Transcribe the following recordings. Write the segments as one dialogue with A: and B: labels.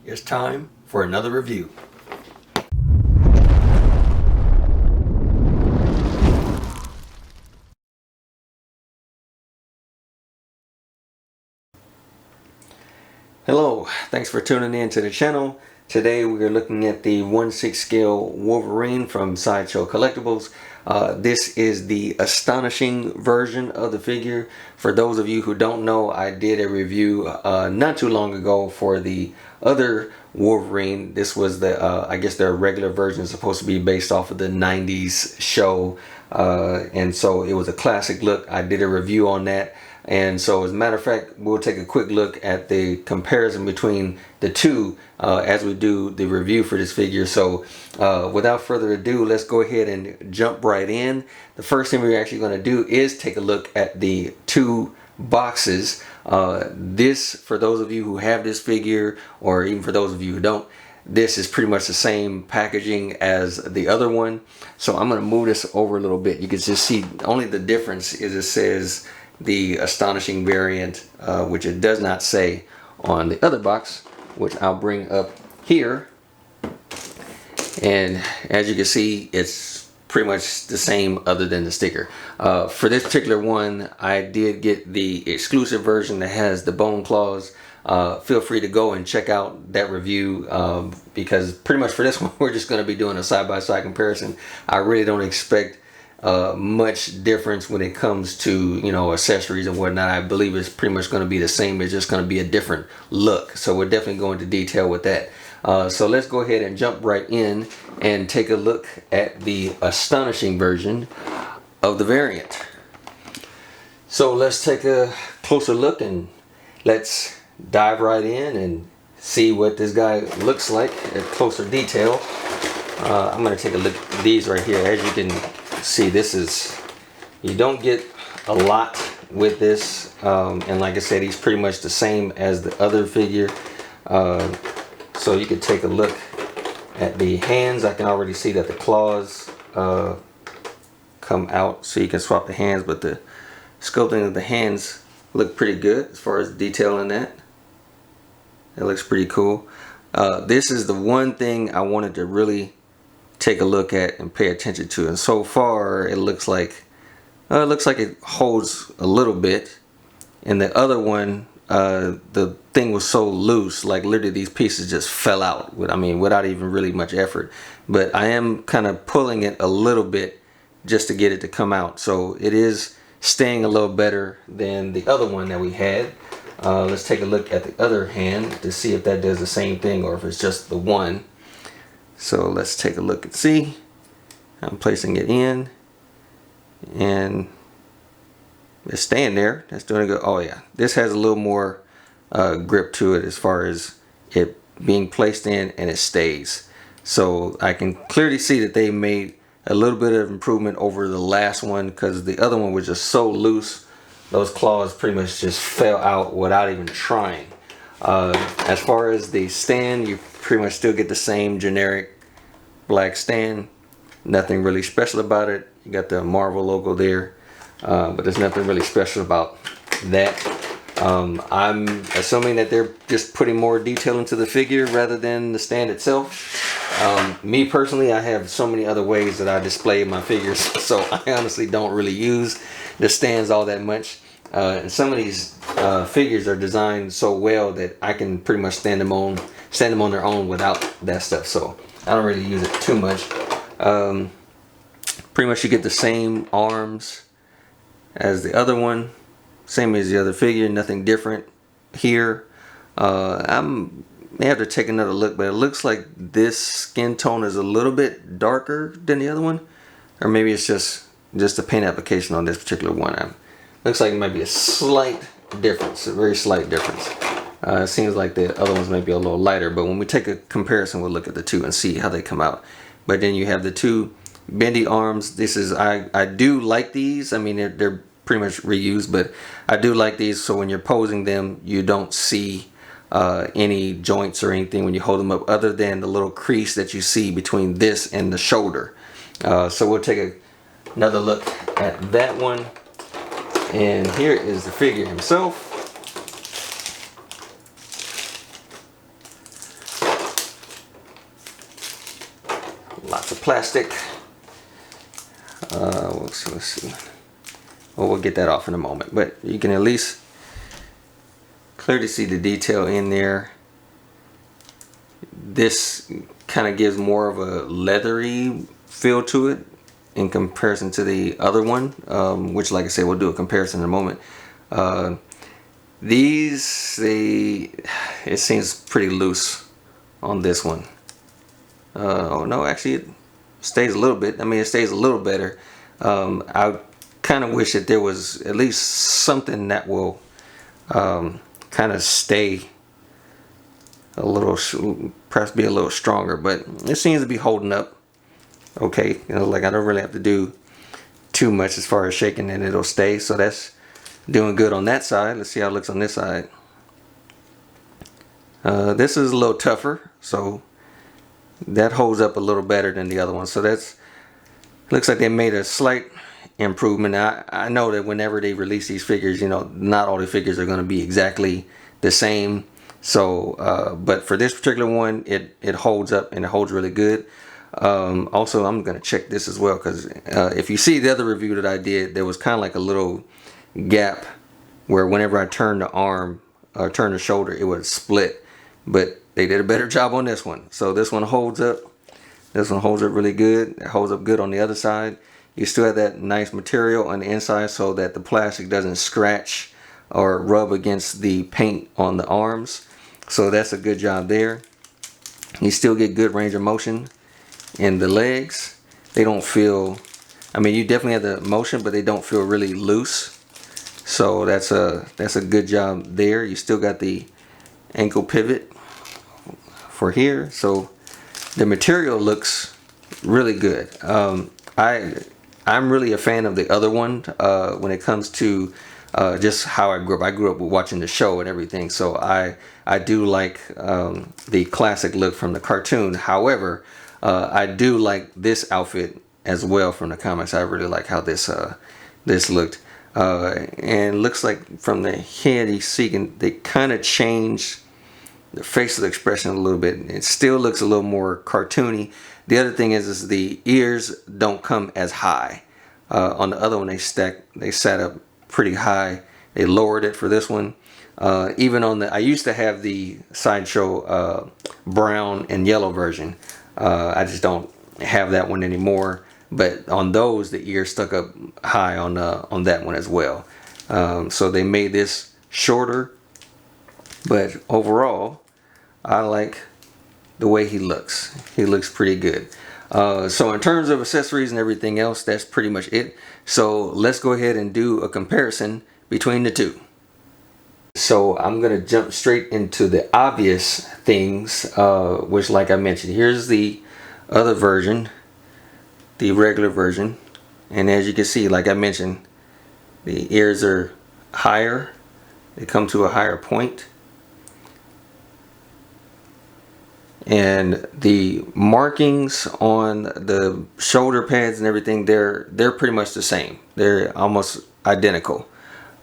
A: It's time for another review. Hello, thanks for tuning in to the channel. Today we are looking at the 1/6 scale Wolverine from Sideshow Collectibles. This is the Astonishing version of the figure. For those of you who don't know, I did a review not too long ago for the other Wolverine. This was the, I guess their regular version is supposed to be based off of the 90s show. And so it was a classic look. I did a review on that. And so as a matter of fact, we'll take a quick look at the comparison between the two as we do the review for this figure. So without further ado, let's go ahead and jump right in. The first thing we're actually going to do is take a look at the two boxes. This, for those of you who have this figure, or even for those of you who don't, this is pretty much the same packaging as the other one. So I'm going to move this over a little bit. You can just see only the difference is it says the Astonishing variant, which it does not say on the other box, which I'll bring up here. And as you can see, it's pretty much the same other than the sticker. For this particular one, I did get the exclusive version that has the bone claws. Feel free to go and check out that review because pretty much for this one, we're just going to be doing a side-by-side comparison. I really don't expect much difference when it comes to, you know, accessories and whatnot. I believe it's pretty much going to be the same. It's just going to be a different look. So we're definitely going into detail with that. So let's go ahead and jump right in and take a look at the Astonishing version of the variant. So let's take a closer look and let's dive right in and see what this guy looks like at closer detail. I'm going to take a look at these right here. As you can see, this is, you don't get a lot with this, and like I said, he's pretty much the same as the other figure. So you can take a look at the hands. I can already see that the claws come out, so you can swap the hands, but the sculpting of the hands look pretty good as far as detail in that. It looks pretty cool. This is the one thing I wanted to really take a look at and pay attention to, and so far it looks like it holds a little bit. And the other one, the thing was so loose, like literally these pieces just fell out without even really much effort. But I am kind of pulling it a little bit just to get it to come out, so it is staying a little better than the other one that we had. Let's take a look at the other hand to see if that does the same thing or if it's just the one. So let's take a look and see. I'm placing it in and it's staying there. That's doing good. Oh yeah, this has a little more grip to it as far as it being placed in, and it stays. So I can clearly see that they made a little bit of improvement over the last one, because the other one was just so loose. Those claws pretty much just fell out without even trying. As far as the stand, you pretty much still get the same generic black stand. Nothing really special about it. You got the Marvel logo there, but there's nothing really special about that. I'm assuming that they're just putting more detail into the figure rather than the stand itself. Me personally, I have so many other ways that I display my figures, so I honestly don't really use the stands all that much. And some of these figures are designed so well that I can pretty much stand them on their own without that stuff. So I don't really use it too much. Pretty much you get the same arms as the other one, same as the other figure, nothing different here. I may have to take another look, but it looks like this skin tone is a little bit darker than the other one, or maybe it's just a paint application on this particular one. Looks like it might be a slight difference, a very slight difference. It seems like the other ones might be a little lighter, but when we take a comparison, we'll look at the two and see how they come out. But then you have the two Bendy Arms. This is, I do like these. I mean, they're pretty much reused, but I do like these. So when you're posing them, you don't see any joints or anything when you hold them up, other than the little crease that you see between this and the shoulder. So we'll take another look at that one. And here is the figure himself. lots of plastic. Let's see. Well, we'll get that off in a moment, but you can at least clearly see the detail in there. This kind of gives more of a leathery feel to it in comparison to the other one, which, like I said, we'll do a comparison in a moment. It seems pretty loose on this one. Oh no, actually it stays a little bit. I mean, it stays a little better. I kind of wish that there was at least something that will kind of stay a little, perhaps be a little stronger, but it seems to be holding up okay. You know, like I don't really have to do too much as far as shaking, and it'll stay. So that's doing good on that side. Let's see how it looks on this side. This is a little tougher, so that holds up a little better than the other one. So that's, looks like they made a slight improvement. I know that whenever they release these figures, you know, not all the figures are going to be exactly the same. So, but for this particular one, it holds up, and it holds really good. Also, I'm going to check this as well, because if you see the other review that I did, there was kind of like a little gap where whenever I turned the arm or turned the shoulder, it would split. But they did a better job on this one. So this one holds up. This one holds up really good. It holds up good on the other side. You still have that nice material on the inside so that the plastic doesn't scratch or rub against the paint on the arms. So that's a good job there. You still get good range of motion in the legs. They don't feel, I mean, you definitely have the motion, but they don't feel really loose. So that's a good job there. You still got the ankle pivot for here. So the material looks really good. I'm really a fan of the other one when it comes to just how I grew up. I grew up watching the show and everything, so I do like the classic look from the cartoon. However, I do like this outfit as well from the comics. I really like how this looked, and looks like from the head you see they kind of changed the facial expression a little bit. It still looks a little more cartoony. The other thing is the ears don't come as high. On the other one, they sat up pretty high. They lowered it for this one. Even on I used to have the Sideshow brown and yellow version. I just don't have that one anymore. But on those, the ears stuck up high on that one as well. So they made this shorter. But overall, I like the way he looks. He looks pretty good. So in terms of accessories and everything else, that's pretty much it. So let's go ahead and do a comparison between the two. So I'm going to jump straight into the obvious things, which, like I mentioned, here's the other version, the regular version. And as you can see, like I mentioned, the ears are higher. They come to a higher point. And the markings on the shoulder pads and everything, they're pretty much the same. They're almost identical.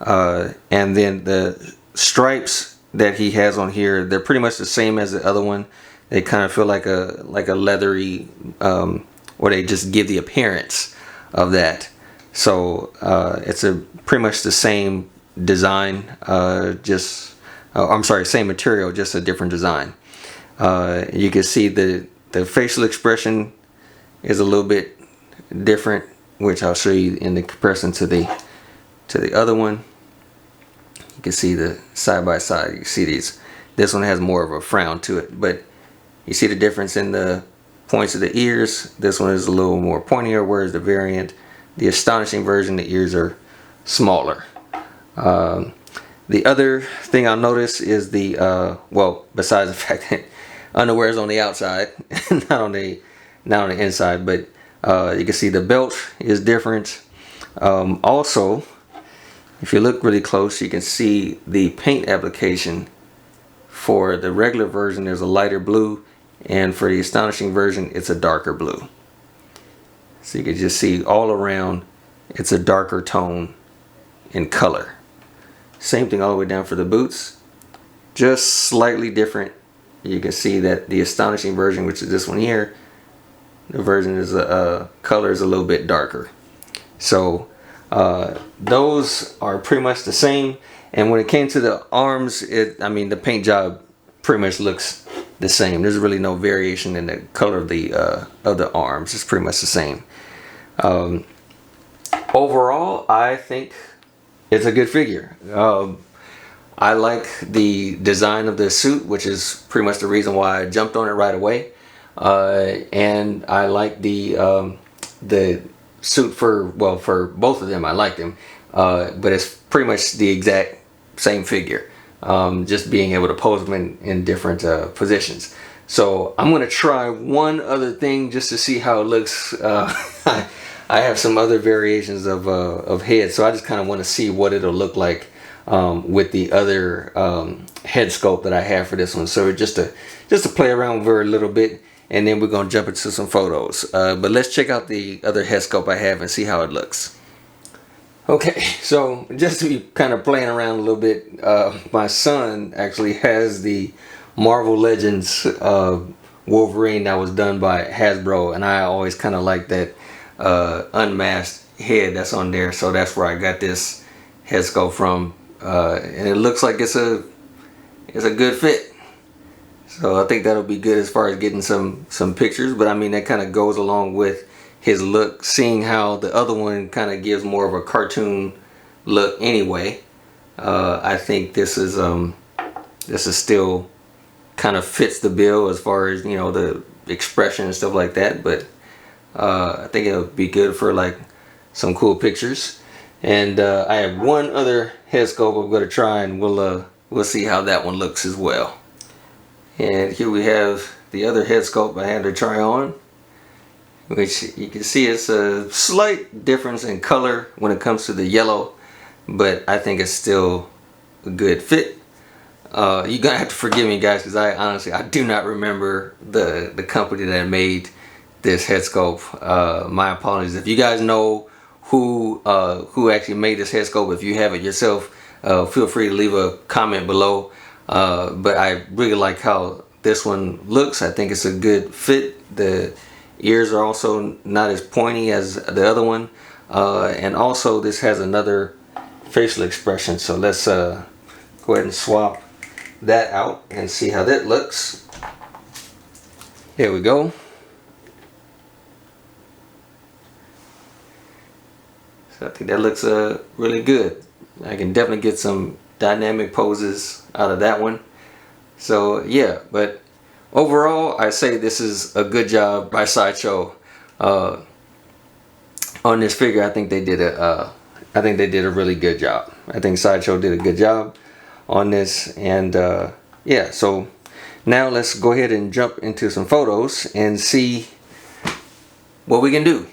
A: And then the stripes that he has on here, they're pretty much the same as the other one. They kind of feel like a leathery, or they just give the appearance of that. So it's pretty much the same design, I'm sorry, same material, just a different design. You can see the facial expression is a little bit different, which I'll show you in the comparison to the other one. You can see the side by side. You see this one has more of a frown to it, but you see the difference in the points of the ears. This one is a little more pointier, whereas the Astonishing version, the ears are smaller. The other thing I'll notice is well, besides the fact that underwear is on the outside, not on the inside, but you can see the belt is different. Also, if you look really close, you can see the paint application. For the regular version, there's a lighter blue, and for the Astonishing version, it's a darker blue. So you can just see all around, it's a darker tone in color. Same thing all the way down for the boots, just slightly different. You can see that the Astonishing version, which is this one here, The version is color is a little bit darker. So those are pretty much the same. And when it came to the arms, I mean the paint job pretty much looks the same. There's really no variation in the color of the arms. It's pretty much the same. Overall, I think it's a good figure. I like the design of the suit, which is pretty much the reason why I jumped on it right away. And I like the suit for both of them. I like them, but it's pretty much the exact same figure. Just being able to pose them in different positions. So I'm gonna try one other thing just to see how it looks. I have some other variations of head, so I just kind of want to see what it'll look like with the other head sculpt that I have for this one. So just to play around with her a little bit, and then we're gonna jump into some photos. But let's check out the other head sculpt I have and see how it looks. Okay, so just to be kind of playing around a little bit, my son actually has the Marvel Legends Wolverine that was done by Hasbro, and I always kind of like that unmasked head that's on there, so that's where I got this head sculpt from, and it looks like it's a good fit. So I think that'll be good as far as getting some pictures. But I mean, that kind of goes along with his look, seeing how the other one kind of gives more of a cartoon look anyway. I think this is still kind of fits the bill as far as, you know, the expression and stuff like that. But I think it'll be good for like some cool pictures. And I have one other head sculpt I'm going to try, and we'll see how that one looks as well. And here we have the other head sculpt I had to try on, which you can see it's a slight difference in color when it comes to the yellow, but I think it's still a good fit. You're gonna have to forgive me, guys, because I do not remember the company that made this head sculpt. My apologies. If you guys know who actually made this head sculpt, if you have it yourself, feel free to leave a comment below. But I really like how this one looks. I think it's a good fit. The ears are also not as pointy as the other one, and also this has another facial expression. So let's go ahead and swap that out and see how that looks. Here we go. So I think that looks really good. I can definitely get some dynamic poses out of that one. So yeah, but overall I say this is a good job by Sideshow on this figure. I think they did a really good job. I think Sideshow did a good job on this. And yeah, so now let's go ahead and jump into some photos and see what we can do.